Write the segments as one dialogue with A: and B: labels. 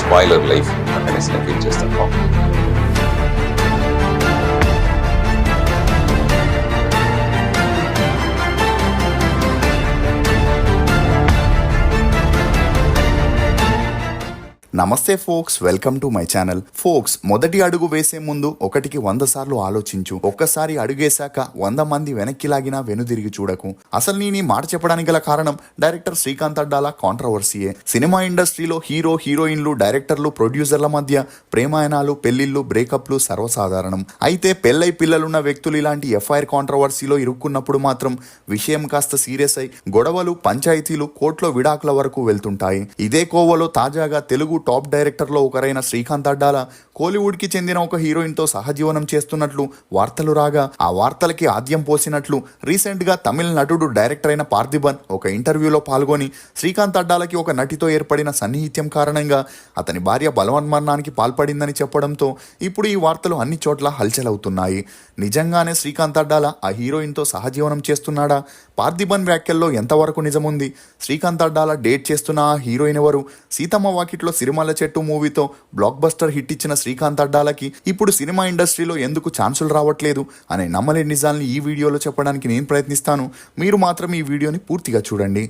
A: Spoiler life అనేసి నేను feel చేస్తాను.
B: నమస్తే folks, welcome to my channel. Folks, మొదటి అడుగు వేసే ముందు 100 సార్లు ఆలోచించు. ఒక్కసారి అడుగేశాక 100 మంది వెనక్కి లాగినా వెనుదిరిగి చూడకు. అసలు నేను ఈ మాట చెప్పడానికి గల కారణం డైరెక్టర్ శ్రీకాంత్ అడ్డాల కాంట్రవర్సీయే. సినిమా ఇండస్ట్రీలో హీరో హీరోయిన్లు, డైరెక్టర్లు, ప్రొడ్యూసర్ల మధ్య ప్రేమాయణాలు, పెళ్లిళ్లు, బ్రేకప్లు సర్వసాధారణం. అయితే పెళ్ళై పిల్లలున్న వ్యక్తులు ఇలాంటి ఎఫ్ఐఆర్ కాంట్రవర్సీలో ఇరుక్కున్నప్పుడు మాత్రం విషయం కాస్త సీరియస్ అయి గొడవలు, పంచాయతీలు, కోర్టులో విడాకుల వరకు వెళ్తుంటాయి. ఇదే కోవలో తాజాగా తెలుగు టాప్ డైరెక్టర్ లో ఒకరైన శ్రీకాంత్ అడ్డాల కోలీవుడ్ కి చెందిన ఒక హీరోయిన్ తో సహజీవనం చేస్తున్నట్లు వార్తలు రాగా, ఆ వార్తలకి ఆద్యం పోసినట్లు రీసెంట్ గా తమిళ నటుడు డైరెక్టర్ అయిన పార్థిబన్ ఒక ఇంటర్వ్యూలో పాల్గొని శ్రీకాంత్ అడ్డాలకి ఒక నటితో ఏర్పడిన సన్నిహిత్యం కారణంగా అతని భార్య బలవన్మరణానికి పాల్పడిందని చెప్పడంతో ఇప్పుడు ఈ వార్తలు అన్ని చోట్ల హల్చల్ అవుతున్నాయి. నిజంగానే శ్రీకాంత్ అడ్డాల ఆ హీరోయిన్ తో సహజీవనం చేస్తున్నాడా? పార్థిబన్ వ్యాఖ్యల్లో ఎంతవరకు నిజముంది? శ్రీకాంత్ అడ్డాల డేట్ చేస్తున్న ఆ హీరోయిన్ ఎవరు? సీతమ్మ వాకిట్లో సిరిమల్ల చెట్టు మూవీతో బ్లాక్ బస్టర్ హిట్ ఇచ్చిన శ్రీకాంత్ అడ్డాలకి ఇప్పుడు సినిమా ఇండస్ట్రీలో ఎందుకు ఛాన్సులు రావట్లేదు అనే నమ్మలేని నిజాల్ని ఈ వీడియోలో చెప్పడానికి నేను ప్రయత్నిస్తాను. మీరు మాత్రం ఈ వీడియోని పూర్తిగా చూడండి.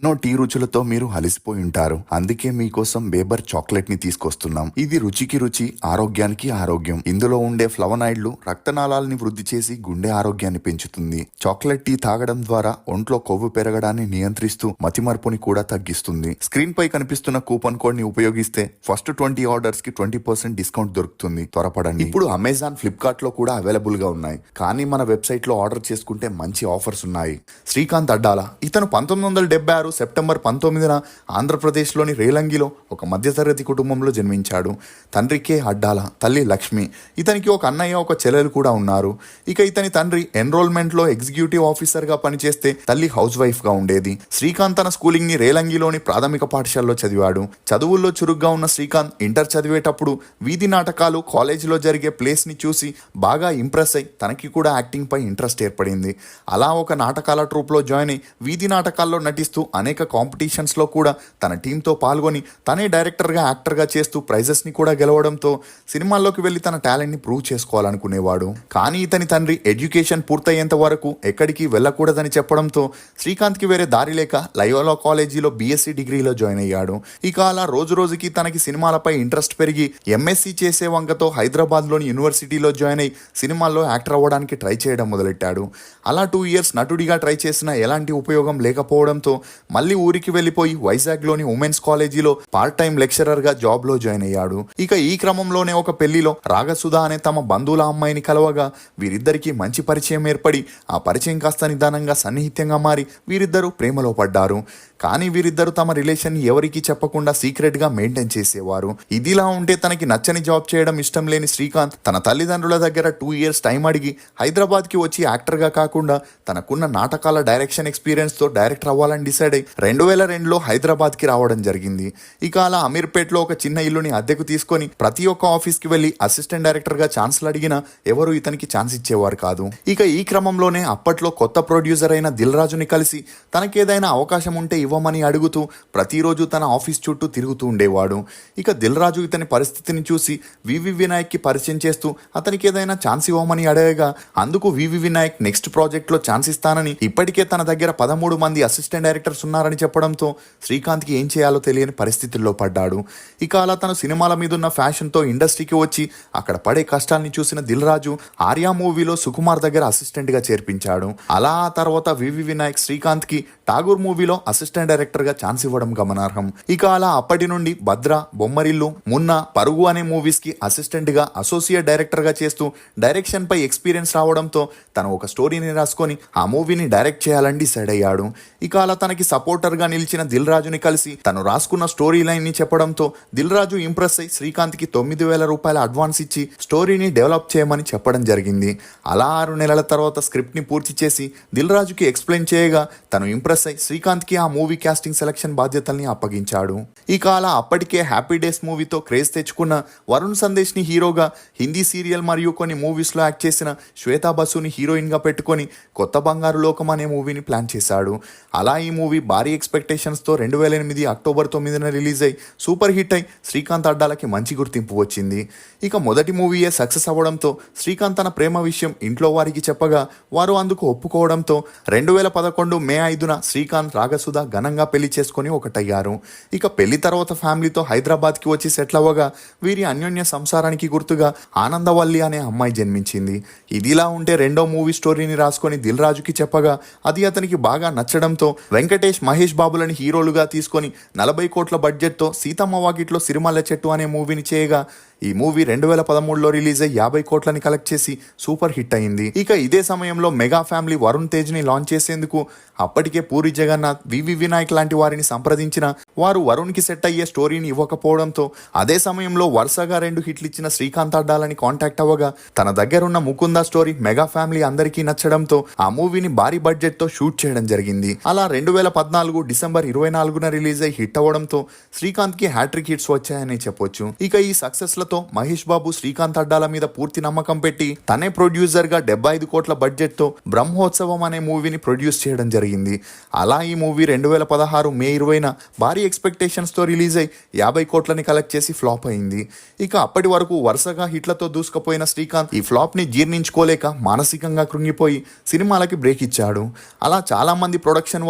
B: ఎన్నో టీ రుచులతో మీరు అలసిపోయి ఉంటారు. అందుకే మీకోసం బేబర్ చాక్లెట్ ని తీసుకొస్తున్నాం. ఇది రుచికి రుచి, ఆరోగ్యానికి ఆరోగ్యం. ఇందులో ఉండే ఫ్లవనాయిడ్లు రక్తనాళాలని వృద్ధి చేసి గుండె ఆరోగ్యాన్ని పెంచుతుంది. చాక్లెట్ టీ తాగడం ద్వారా ఒంట్లో కొవ్వు పెరగడాన్ని నియంత్రిస్తూ మతిమరుపుని కూడా తగ్గిస్తుంది. స్క్రీన్ పై కనిపిస్తున్న కూపన్ కోడ్ ని ఉపయోగిస్తే ఫస్ట్ 20 ఆర్డర్స్ కి 20% డిస్కౌంట్ దొరుకుతుంది. త్వరపడండి. ఇప్పుడు అమెజాన్, ఫ్లిప్కార్ట్ లో కూడా అవైలబుల్ గా ఉన్నాయి. కానీ మన వెబ్సైట్ లో ఆర్డర్ చేసుకుంటే మంచి ఆఫర్స్ ఉన్నాయి. శ్రీకాంత్ అడ్డాల ఇతను 1976 సెప్టెంబర్ 19న ఆంధ్రప్రదేశ్లోని రేలంగిలో ఒక మధ్యతరగతి కుటుంబంలో జన్మించాడు. తండ్రి కే అడ్డాల, తల్లి లక్ష్మి. ఇతనికి ఒక అన్నయ్య, ఒక చెల్లెలు కూడా ఉన్నారు. ఇక ఇతని తండ్రి ఎన్రోల్మెంట్లో ఎగ్జిక్యూటివ్ ఆఫీసర్గా పనిచేస్తే తల్లి హౌస్ వైఫ్గా ఉండేది. శ్రీకాంత్ తన స్కూలింగ్ని రేలంగిలోని ప్రాథమిక పాఠశాలలో చదివాడు. చదువుల్లో చురుగ్గా ఉన్న శ్రీకాంత్ ఇంటర్ చదివేటప్పుడు వీధి నాటకాలు, కాలేజీలో జరిగే ప్లేస్ని చూసి బాగా ఇంప్రెస్ అయి తనకి కూడా యాక్టింగ్ పై ఇంట్రెస్ట్ ఏర్పడింది. అలా ఒక నాటకాల ట్రూప్లో జాయిన్ అయి వీధి నాటకాల్లో నటిస్తూ అనేక కాంపిటీషన్స్లో కూడా తన టీంతో పాల్గొని తనే డైరెక్టర్గా, యాక్టర్గా చేస్తూ ప్రైజెస్ని కూడా గెలవడంతో సినిమాల్లోకి వెళ్ళి తన టాలెంట్ని ప్రూవ్ చేసుకోవాలనుకునేవాడు. కానీ ఇతని తండ్రి ఎడ్యుకేషన్ పూర్తయ్యేంత వరకు ఎక్కడికి వెళ్ళకూడదని చెప్పడంతో శ్రీకాంత్కి వేరే దారి లేక లయోలా కాలేజీలో బీఎస్సీ డిగ్రీలో జాయిన్ అయ్యాడు. ఇక అలా రోజు రోజుకి తనకి సినిమాలపై ఇంట్రెస్ట్ పెరిగి ఎంఎస్సీ చేసే వంకతో హైదరాబాద్లోని యూనివర్సిటీలో జాయిన్ అయి సినిమాల్లో యాక్టర్ అవ్వడానికి ట్రై చేయడం మొదలెట్టాడు. అలా 2 ఇయర్స్ నటుడిగా ట్రై చేసినా ఎలాంటి ఉపయోగం లేకపోవడంతో మళ్ళీ ఊరికి వెళ్లిపోయి వైజాగ్లోని ఉమెన్స్ కాలేజీలో పార్ట్ టైం లెక్చరర్గా జాబ్లో జాయిన్ అయ్యాడు. ఇక ఈ క్రమంలోనే ఒక పెళ్లిలో రాగసుధ అనే తమ బంధువుల అమ్మాయిని కలవగా వీరిద్దరికీ మంచి పరిచయం ఏర్పడి ఆ పరిచయం కాస్త నిదానంగా సన్నిహిత్యంగా మారి వీరిద్దరూ ప్రేమలో పడ్డారు. కానీ వీరిద్దరూ తమ రిలేషన్ ఎవరికీ చెప్పకుండా సీక్రెట్ గా మెయింటైన్ చేసేవారు. ఇదిలా ఉంటే తనకి నచ్చని జాబ్ చేయడం ఇష్టం లేని శ్రీకాంత్ తన తల్లిదండ్రుల దగ్గర 2 ఇయర్స్ టైం అడిగి హైదరాబాద్ కి వచ్చి యాక్టర్ గా కాకుండా తనకున్న నాటకాల డైరెక్షన్ ఎక్స్పీరియన్స్ తో డైరెక్టర్ అవ్వాలని డిసైడ్ అయి 2002లో హైదరాబాద్ కి రావడం జరిగింది. ఇక అలా అమీర్పేట్లో ఒక చిన్న ఇల్లుని అద్దెకు తీసుకొని ప్రతి ఒక్క ఆఫీస్ కి వెళ్లి అసిస్టెంట్ డైరెక్టర్ గా ఛాన్స్లు అడిగినా ఎవరు ఇతనికి ఛాన్స్ ఇచ్చేవారు కాదు. ఇక ఈ క్రమంలోనే అప్పట్లో కొత్త ప్రొడ్యూసర్ అయిన దిల్ రాజుని కలిసి తనకేదైనా అవకాశం ఉంటే ఇవ్వమని అడుగుతూ ప్రతిరోజు తన ఆఫీస్ చుట్టూ తిరుగుతూ ఉండేవాడు. ఇక దిల్ రాజు ఇతని పరిస్థితిని చూసి వివి వినాయక్ కి పరిచయం చేస్తూ అతనికి ఏదైనా ఛాన్స్ ఇవ్వమని అడగగా అందుకు వివి వినాయక్ నెక్స్ట్ ప్రాజెక్ట్ లో ఛాన్స్ ఇస్తానని, ఇప్పటికే తన దగ్గర 13 మంది అసిస్టెంట్ డైరెక్టర్స్ ఉన్నారని చెప్పడంతో శ్రీకాంత్ కి ఏం చేయాలో తెలియని పరిస్థితుల్లో పడ్డాడు. ఇక అలా తన సినిమాల మీద ఉన్న ఫ్యాషన్ తో ఇండస్ట్రీకి వచ్చి అక్కడ పడే కష్టాల్ని చూసిన దిల్ రాజు ఆర్యా మూవీలో సుకుమార్ దగ్గర అసిస్టెంట్ గా చేర్పించాడు. అలా ఆ తర్వాత వివి వినాయక్ శ్రీకాంత్ కి ఠాగూర్ మూవీలో అసిస్టెంట్ డైరెక్టర్ గా ఛాన్స్ ఇవ్వడం గమనార్హం. ఇక అలా అప్పటి నుండి భద్ర, బొమ్మరిల్లు, మున్నా, పరుగు అనే మూవీస్ కి అసిస్టెంట్ గా, అసోసియేట్ డైరెక్టర్ గా చేస్తూ డైరెక్షన్ పై ఎక్స్పీరియన్స్ రావడంతో తను ఒక స్టోరీని రాసుకొని ఆ మూవీని డైరెక్ట్ చేయాలని డిసైడ్ అయ్యాడు. ఇక అలా తనకి సపోర్టర్ గా నిలిచిన దిల్ రాజుని కలిసి తను రాసుకున్న స్టోరీ లైన్ ని చెప్పడంతో దిల్ రాజు ఇంప్రెస్ అయి శ్రీకాంత్ కి 9,000 రూపాయల అడ్వాన్స్ ఇచ్చి స్టోరీని డెవలప్ చేయమని చెప్పడం జరిగింది. అలా 6 నెలల తర్వాత స్క్రిప్ట్ ని పూర్తి చేసి దిల్ రాజుకి ఎక్స్ప్లెయిన్ చేయగా తను ఇంప్రెస్ ఇంప్రెస్ అయి శ్రీకాంత్ కి ఆ మూవీ కాస్టింగ్ సెలక్షన్ బాధ్యతల్ని అప్పగించాడు. ఇక అలా అప్పటికే హ్యాపీ డేస్ మూవీతో క్రేజ్ తెచ్చుకున్న వరుణ్ సందేశ్ ని హీరోగా, హిందీ సీరియల్ మరియు కొన్ని మూవీస్ లో యాక్ట్ చేసిన శ్వేతా బసుని హీరోయిన్ గా పెట్టుకొని కొత్త బంగారు లోకం అనే మూవీని ప్లాన్ చేశాడు. అలా ఈ మూవీ భారీ ఎక్స్పెక్టేషన్స్ తో 2008 అక్టోబర్ 9న రిలీజ్ అయి సూపర్ హిట్ అయి శ్రీకాంత్ అడ్డాలకి మంచి గుర్తింపు వచ్చింది. ఇక మొదటి మూవీయే సక్సెస్ అవ్వడంతో శ్రీకాంత్ తన ప్రేమ విషయం ఇంట్లో వారికి చెప్పగా వారు అందుకు ఒప్పుకోవడంతో 2011 మే 5న శ్రీకాంత్ రాగసుధ ఘనంగా పెళ్లి చేసుకుని ఒకటయ్యారు. ఇక పెళ్లి తర్వాత ఫ్యామిలీతో హైదరాబాద్కి వచ్చి సెటిల్ అవ్వగా వీరి అన్యోన్య సంసారానికి గుర్తుగా ఆనందవల్లి అనే అమ్మాయి జన్మించింది. ఇదిలా ఉంటే రెండో మూవీ స్టోరీని రాసుకొని దిల్ రాజుకి చెప్పగా అది అతనికి బాగా నచ్చడంతో వెంకటేష్, మహేష్ బాబులని హీరోలుగా తీసుకొని 40 కోట్ల బడ్జెట్తో సీతమ్మ వాకిట్లో సిరిమల్లె చెట్టు అనే మూవీని చేయగా ఈ మూవీ 2013లో రిలీజ్ అయ్యి 50 కోట్లని కలెక్ట్ చేసి సూపర్ హిట్ అయింది. ఇక ఇదే సమయంలో మెగా ఫ్యామిలీ వరుణ్ తేజ్ ని లాంచ్ చేసేందుకు అప్పటికే పూరి జగన్నాథ్, వివి వినాయక్ లాంటి వారిని సంప్రదించిన వారు వరుణ్ కి సెట్ అయ్యే స్టోరీని ఇవ్వకపోవడంతో అదే సమయంలో వరుసగా 2 హిట్లు ఇచ్చిన శ్రీకాంత్ అడ్డాలని కాంటాక్ట్ అవ్వగా తన దగ్గరున్న ముకుంద స్టోరీ మెగా ఫ్యామిలీ అందరికీ నచ్చడంతో ఆ మూవీని భారీ బడ్జెట్ తో షూట్ చేయడం జరిగింది. అలా 2014 డిసెంబర్ 24న రిలీజ్ అయ్యి హిట్ అవ్వడంతో శ్రీకాంత్ కి హ్యాట్రిక్ హిట్స్ వచ్చాయని చెప్పొచ్చు. ఇక ఈ సక్సెస్ లతో మహేష్ బాబు శ్రీకాంత్ అడ్డాల మీద పూర్తి నమ్మకం పెట్టి తనే ప్రొడ్యూసర్ గా 75 కోట్ల బడ్జెట్ తో బ్రహ్మోత్సవం అనే మూవీని ప్రొడ్యూస్ చేయడం జరిగింది. అలా ఈ మూవీ 2016 మే 20న భారీ ఎక్స్పెక్టేషన్స్ తో రిలీజ్ అయి 50 కోట్లని కలెక్ట్ చేసి ఫ్లాప్ అయింది. ఇక అప్పటి వరకు వరుసగా హిట్లతో దూసుకుపోయిన శ్రీకాంత్ ఈ ఫ్లాప్ ని జీర్ణించుకోలేక మానసికంగా కృంగిపోయి సినిమాలకి బ్రేక్ ఇచ్చాడు. అలా చాలా మంది ప్రొడక్షన్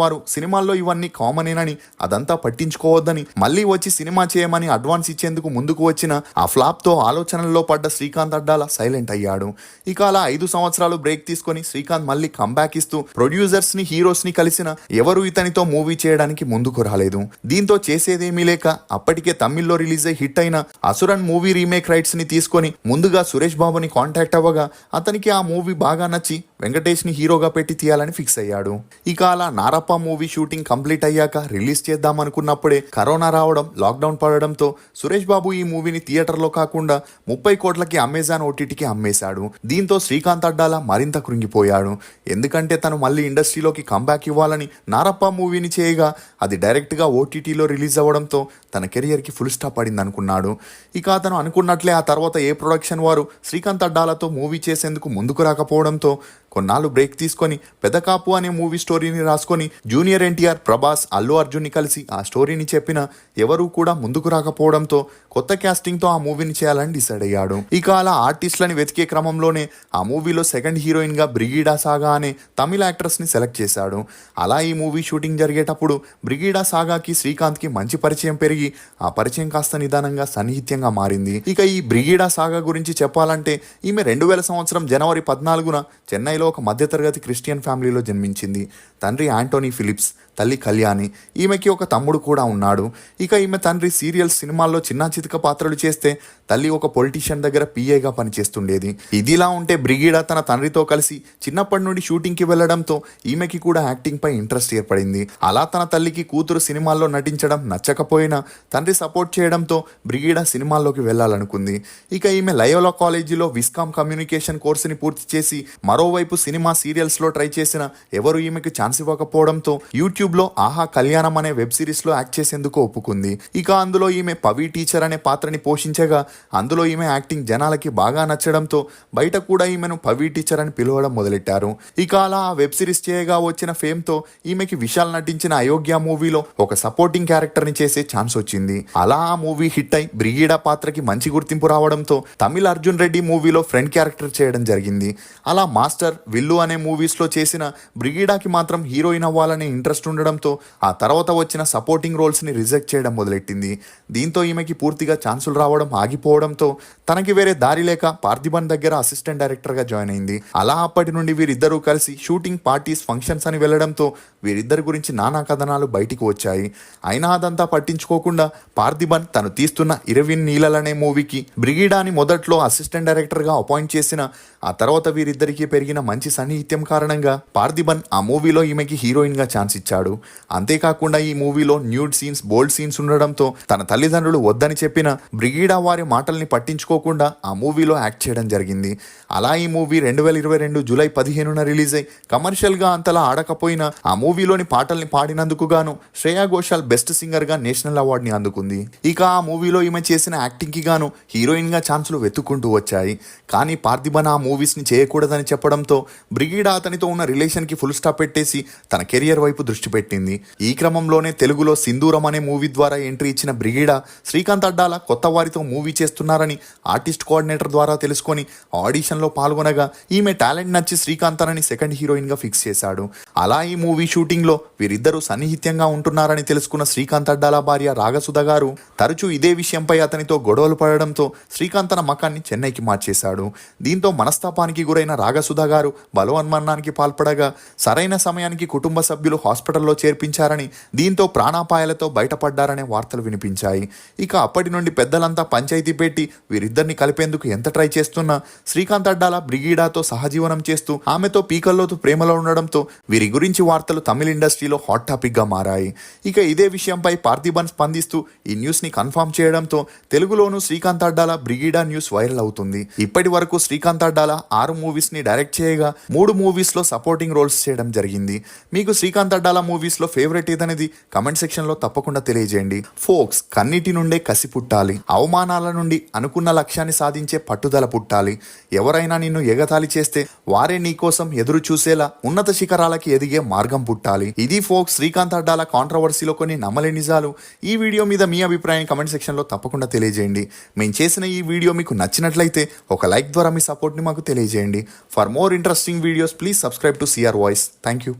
B: వారు సినిమాల్లో ఇవన్నీ కామనేనని, అదంతా పట్టించుకోవద్దని, మళ్ళీ వచ్చి సినిమా చేయమని అడ్వాన్స్ ఇచ్చేందుకు ముందుకు వచ్చిన ఆ ఫ్లాప్ తో ఆలోచనల్లో పడ్డ శ్రీకాంత్ అడ్డాల సైలెంట్ అయ్యాడు. ఇక అలా 5 సంవత్సరాలు బ్రేక్ తీసుకొని శ్రీకాంత్ మళ్ళీ కంబ్యాక్ ఇస్తూ ప్రొడ్యూసర్స్ ని, హీరోస్ ని కలిసిన ఎవరు ఇతనితో మూవీ చేయడానికి ముందుకు రాలేదు. దీంతో చేసేదేమీ లేక అప్పటికే తమిళ్లో రిలీజ్ అయి హిట్ అయిన అసురన్ మూవీ రీమేక్ రైట్స్ ని తీసుకొని ముందుగా సురేష్ బాబుని కాంటాక్ట్ అవ్వగా అతనికి ఆ మూవీ బాగా నచ్చి వెంకటేష్ ని హీరోగా పెట్టి తీయాలని ఫిక్స్ అయ్యాడు. ఇక అలా నారప్ప మూవీ షూటింగ్ కంప్లీట్ అయ్యాక రిలీజ్ చేద్దాం అనుకున్నప్పుడే కరోనా రావడం, లాక్డౌన్ పడడంతో సురేష్ బాబు ఈ మూవీని థియేటర్లో కాకుండా 30 కోట్లకి అమెజాన్ ఓటీటీకి అమ్మేశాడు. దీంతో శ్రీకాంత్ అడ్డాల మరింత కృంగిపోయాడు. ఎందుకంటే తను మళ్ళీ ఇండస్ట్రీలోకి కంబ్యాక్ ఇవ్వాలని నారప్ప మూవీని చేయగా అది డైరెక్ట్ గా ఓటీటీలో రిలీజ్ అవ్వడంతో తన కెరియర్ కి ఫుల్ స్టాప్ పడింది అనుకున్నాడు. ఇక అతను అనుకున్నట్లే ఆ తర్వాత ఏ ప్రొడక్షన్ వారు శ్రీకాంత్ అడ్డాలతో మూవీ చేసేందుకు ముందుకు రాకపోవడంతో కొన్నాళ్ళు బ్రేక్ తీసుకొని పెదకాపు అనే మూవీ స్టోరీని రాసుకొని జూనియర్ ఎన్టీఆర్, ప్రభాస్, అల్లు అర్జున్ని కలిసి ఆ స్టోరీని చెప్పిన ఎవరూ కూడా ముందుకు రాకపోవడంతో కొత్త క్యాస్టింగ్ తో ఆ మూవీని చేయాలని డిసైడ్ అయ్యాడు. ఇక అలా ఆర్టిస్టులని వెతికే క్రమంలోనే ఆ మూవీలో సెకండ్ హీరోయిన్ గా బ్రిగీడా సాగా అనే తమిళ యాక్ట్రెస్ ని సెలెక్ట్ చేశాడు. అలా ఈ మూవీ షూటింగ్ జరిగేటప్పుడు బ్రిగీడా సాగాకి శ్రీకాంత్ కి మంచి పరిచయం పెరిగి ఆ పరిచయం కాస్త నిదానంగా సన్నిహిత్యంగా మారింది. ఇక ఈ బ్రిగీడా సాగా గురించి చెప్పాలంటే ఈమె 2000 సంవత్సరం జనవరి 14న చెన్నైలో ఒక మధ్యతరగతి క్రిస్టియన్ ఫ్యామిలీలో జన్మించింది. తండ్రి యాంటోనీ ఫిలిప్స్, తల్లి కళ్యాణి. ఈమెకి ఒక తమ్ముడు కూడా ఉన్నాడు. ఇక ఈమె తండ్రి సీరియల్స్, సినిమాల్లో చిన్న చితక పాత్రలు చేస్తే తల్లి ఒక పొలిటీషియన్ దగ్గర పిఏగా పనిచేస్తుండేది. ఇదిలా ఉంటే బ్రిగీడా తన తండ్రితో కలిసి చిన్నప్పటి నుండి షూటింగ్ కి వెళ్లడంతో ఈమెకి కూడా యాక్టింగ్ పై ఇంట్రెస్ట్ ఏర్పడింది. అలా తన తల్లికి కూతురు సినిమాల్లో నటించడం నచ్చకపోయినా తండ్రి సపోర్ట్ చేయడంతో బ్రిగీడా సినిమాల్లోకి వెళ్లాలనుకుంది. ఇక ఈమె లయోలా కాలేజీలో విస్కామ్ కమ్యూనికేషన్ కోర్సుని పూర్తి చేసి మరోవైపు సినిమా, సీరియల్స్ లో ట్రై చేసిన ఎవరు ఈమెకి ఛాన్స్ ఇవ్వకపోవడంతో యూట్యూబ్ లో ఆహా కళ్యాణం అనే వెబ్ సిరీస్ లో యాక్ట్ చేసేందుకు ఒప్పుకుంది. ఇక అందులో ఈమె పవి టీచర్ అనే పాత్రని పోషించగా అందులో ఈమె యాక్టింగ్ జనాలకి బాగా నచ్చడంతో బయట కూడా ఈమెను పవి టీచర్ అని పిలవడం మొదలెట్టారు. ఇక అలా ఆ వెబ్ సిరీస్ చేయగా వచ్చిన ఫేమ్ తో ఈమెకి విశాల్ నటించిన అయోగ్య మూవీలో ఒక సపోర్టింగ్ క్యారెక్టర్ ని చేసే ఛాన్స్ వచ్చింది. అలా ఆ మూవీ హిట్ అయి బ్రిగీడా పాత్రకి మంచి గుర్తింపు రావడంతో తమిళ అర్జున్ రెడ్డి మూవీలో ఫ్రెండ్ క్యారెక్టర్ చేయడం జరిగింది. అలా మాస్టర్, విల్లు అనే మూవీస్ లో చేసిన బ్రిగీడాకి మాత్రం హీరోయిన్ అవ్వాలనే ఇంట్రెస్ట్ ఉండడంతో ఆ తర్వాత వచ్చిన సపోర్టింగ్ రోల్స్ ని రిజెక్ట్ చేయడం మొదలెట్టింది. దీంతో ఈమెకి పూర్తిగా ఛాన్సులు రావడం ఆగిపోవడంతో తనకి వేరే దారి లేక పార్థిబన్ దగ్గర అసిస్టెంట్ డైరెక్టర్ గా జాయిన్ అయింది. అలా అప్పటి నుండి వీరిద్దరూ కలిసి షూటింగ్, పార్టీస్, ఫంక్షన్స్ అని వెళ్లడంతో వీరిద్దరి గురించి నానా కథనాలు బయటికి వచ్చాయి. అయినా అదంతా పట్టించుకోకుండా పార్థిబన్ తను తీస్తున్న 20 నీళ్ళలనే మూవీకి బ్రిగీడాని మొదట్లో అసిస్టెంట్ డైరెక్టర్ గా అపాయింట్ చేసిన ఆ తర్వాత వీరిద్దరికి పెరిగిన మంచి సన్నిహిత్యం కారణంగా పార్థిబన్ ఆ మూవీలో ఈమెకి హీరోయిన్ గా ఛాన్స్ ఇచ్చాడు. చేశాడు. అంతేకాకుండా ఈ మూవీలో న్యూడ్ సీన్స్, బోల్డ్ సీన్స్ ఉండడంతో తన తల్లిదండ్రులు వద్దని చెప్పిన బ్రిగీడా వారి మాటల్ని పట్టించుకోకుండా ఆ మూవీలో యాక్ట్ చేయడం జరిగింది. అలా ఈ మూవీ 2022 జూలై 15న రిలీజ్ అయి కమర్షియల్గా అంతలా ఆడకపోయినా ఆ మూవీలోని పాటల్ని పాడినందుకు గాను శ్రేయా ఘోషాల్ బెస్ట్ సింగర్గా నేషనల్ అవార్డుని అందుకుంది. ఇక ఆ మూవీలో ఈమె చేసిన యాక్టింగ్కి గాను హీరోయిన్గా ఛాన్సులు వెతుక్కుంటూ వచ్చాయి. కానీ పార్థిబన్ ఆ మూవీస్ని చేయకూడదని చెప్పడంతో బ్రిగీడా అతనితో ఉన్న రిలేషన్కి ఫుల్ స్టాప్ పెట్టేసి తన కెరియర్ వైపు దృష్టి పెట్టింది. ఈ క్రమంలోనే తెలుగులో సింధూరం అనే మూవీ ద్వారా ఎంట్రీ ఇచ్చిన బ్రిగీడా శ్రీకాంత్ అడ్డాల కొత్త వారితో మూవీ చేస్తున్నారని ఆర్టిస్ట్ కోఆర్డినేటర్ ద్వారా తెలుసుకొని ఆడిషన్లో పాల్గొనగా ఈమె టాలెంట్ నచ్చి శ్రీకాంత్ తనని సెకండ్ హీరోయిన్గా ఫిక్స్ చేశాడు. అలా ఈ మూవీ షూటింగ్లో వీరిద్దరూ సన్నిహిత్యంగా ఉంటున్నారని తెలుసుకున్న శ్రీకాంత్ అడ్డాల భార్య రాగసుధ గారు తరచూ ఇదే విషయంపై అతనితో గొడవలు పడడంతో శ్రీకాంత్ తన మకాన్ని చెన్నైకి మార్చేశాడు. దీంతో మనస్తాపానికి గురైన రాగసుధ గారు బలవన్మరణానికి పాల్పడగా సరైన సమయానికి కుటుంబ సభ్యులు హాస్పిటల్లో చేర్పించారని, దీంతో ప్రాణాపాయాలతో బయటపడ్డారనే వార్తలు వినిపించాయి. ఇక అప్పటి నుండి పెద్దలంతా పంచాయతీ పెట్టి వీరిద్దరిని కలిపేందుకు ఎంత ట్రై చేస్తున్నా శ్రీకాంత్ అడ్డాల బ్రిగీడాతో సహజీవనం చేస్తూ ఆమెతో పీకల్లోతు ప్రేమలో ఉండడంతో వీరి గురించి వార్తలు తమిళ ఇండస్ట్రీలో హాట్ టాపిక్ గా మారాయి. ఇక ఇదే విషయంపై పార్థిబన్ స్పందిస్తూ ఈ న్యూస్ ని కన్ఫర్మ్ చేయడంతో తెలుగులోనూ శ్రీకాంత్ అడ్డాల బ్రిగీడా న్యూస్ వైరల్ అవుతుంది. ఇప్పటి వరకు శ్రీకాంత్ అడ్డాల 6 మూవీస్ ని డైరెక్ట్ చేయగా 3 మూవీస్ లో సపోర్టింగ్ రోల్స్ చేయడం జరిగింది. మీకు శ్రీకాంత్ అడ్డాల మూవీస్ లో ఫేవరెట్ ఏదనేది కమెంట్ సెక్షన్ లో తప్పకుండా తెలియజేయండి. ఫోక్స్, కన్నిటి నుండే కసి పుట్టాలి, అవమానాల నుండి అనుకున్న లక్ష్యాన్ని సాధించే పట్టుదల పుట్టాలి. ఎవరైనా నిన్ను ఎగతాళి చేస్తే వారే నీకోసం ఎదురు చూసేలా ఉన్నత శిఖరాలకి ఎదిగే మార్గం పుట్టాలి. ఇది ఫోక్స్ శ్రీకాంత్ అడ్డాల కాంట్రవర్సీలో కొన్ని నమ్మలేని నిజాలు. ఈ వీడియో మీద మీ అభిప్రాయం కమెంట్ సెక్షన్ లో తప్పకుండా తెలియజేయండి. మేము చేసిన ఈ వీడియో మీకు నచ్చినట్లయితే ఒక లైక్ ద్వారా మీ సపోర్ట్ ని మాకు తెలియజేయండి. For more interesting videos please subscribe to CR voice. Thank you.